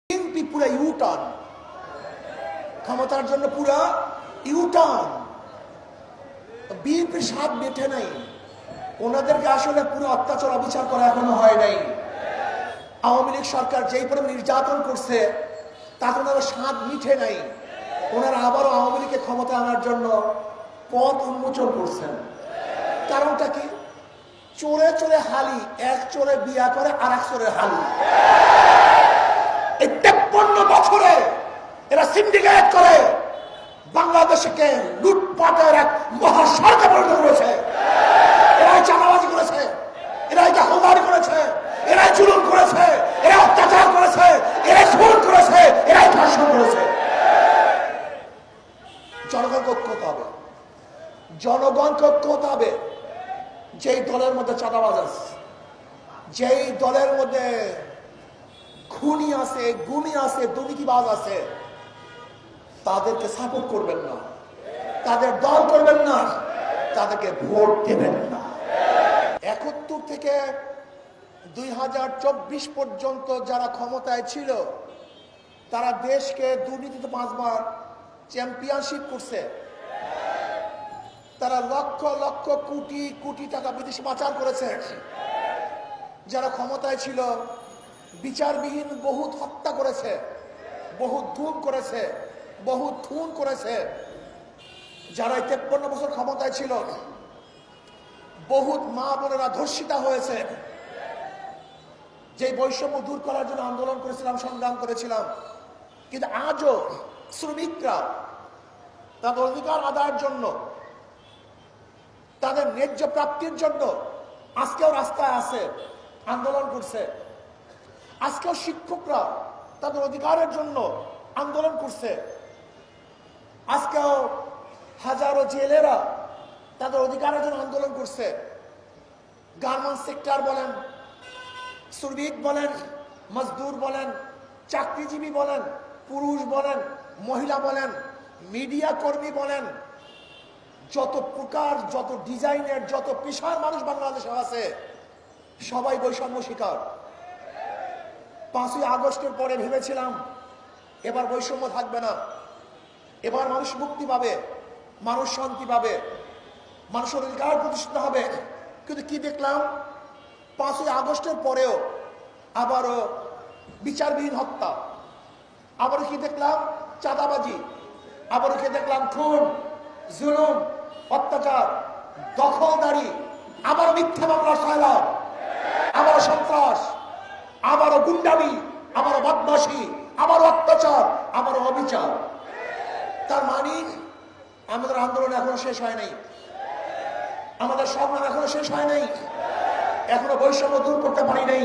BNP পুরো U turn, ক্ষমতার জন্য পুরো ইউটার্ন। বিএনপির স্বাদ মেটে নাই, ওনাদেরকে আসলে পুরো অত্যাচার অবিচার করা এখনো হয় নাই। আওয়ামী লীগ সরকার যেই পরিমাণ নির্যাতন করছে তাতে ওনারা স্বাদ মিঠে নাই। ওনারা আবারও আওয়ামী লীগকে ক্ষমতা আনার জন্য পথ উন্মোচন করছেন। কারণটা কি? চোরে চোরে হালি, এক চোরে বিয়া করে আর এক চোরে হালি। এই 53 বছরে এরা সিন্ডিকেট করে বাংলাদেশকে লুটপাটের এক মহাসড়কে পরিণত করেছে। এরাই চাঁদাবাজি করেছে, এরাই দখলদারি করেছে, এরাই জুলুম করেছে, এরা অত্যাচার করেছে, এরাই খুন করেছে, এরাই ধর্ষণ করেছে। জনগণকে ঐক্য হতে হবে, জনগণকে ঐক্য হতে হবে। যেই দলের মধ্যে চাঁদাবাজ আছে, যেই দলের মধ্যে খুনি আছে, গুমি আছে, দুর্নীতিবাজ আছে, তাদেরকে সাপোর্ট করবেন না, তাদের দল করবেন না, তাদেরকে ভোট দেবেন না। 71 থেকে 2024 পর্যন্ত যারা ক্ষমতায় ছিল তারা দেশকে দুর্নীতিতে 5 বার চ্যাম্পিয়নশিপ করছে। তারা লক্ষ লক্ষ কোটি কোটি টাকা বিদেশি পাচার করেছে। যারা ক্ষমতায় ছিল বিচারবিহীন বহুত হত্যা করেছে, বহুত গুম করেছে, বহুত খুন করেছে। যারা 53 বছর ক্ষমতায় ছিল বহুত মা বোনেরা ধর্ষিতা হয়েছে। যে বৈষম্য দূর করার জন্য আন্দোলন করেছিলাম, সংগ্রাম করেছিলাম, কিন্তু আজও শ্রমিকরা তাদের অধিকার আদায়ের জন্য, তাদের ন্যায্য প্রাপ্তির জন্য আজকেও রাস্তায় আছে, আন্দোলন করছে। আজকেও শিক্ষকরা তাদের অধিকারের জন্য আন্দোলন করছে। আজকেও হাজারো জেলেরা তাদের অধিকারের জন্য আন্দোলন করছে। গার্মেন্টস সেক্টর বলেন, শ্রমিক বলেন, মজদুর বলেন, চাকরিজীবী বলেন, পুরুষ বলেন, মহিলা বলেন, মিডিয়া কর্মী বলেন, যত প্রকার, যত ডিজাইনের, যত পেশার মানুষ বাংলাদেশে আছে সবাই বৈষম্য শিকার। 5ই আগস্টের পরে ভেবেছিলাম এবার বৈষম্য থাকবে না, এবার মানুষ মুক্তি পাবে, মানুষ শান্তি পাবে, মানুষের অধিকার প্রতিষ্ঠিত হবে। কিন্তু কি দেখলাম? 5ই আগস্টের পরেও আবারও বিচারবিহীন হত্যা, আবারও কি দেখলাম? চাঁদাবাজি, আবারও কি দেখলাম? খুন, জুলুম, অত্যাচার, দখলদারি, আবারও মিথ্যা মামলা সয়লাভ, আবারও সন্ত্রাস, আবারও গুন্ডামি, আবারও বদমাশি, আবারও অত্যাচার, আবারও অবিচার। তার মানে আমাদের আন্দোলন এখনো শেষ হয় নাই, আমাদের সংগ্রাম এখনো শেষ হয় নাই, এখনো বৈষম্য দূর করতে পারি নাই।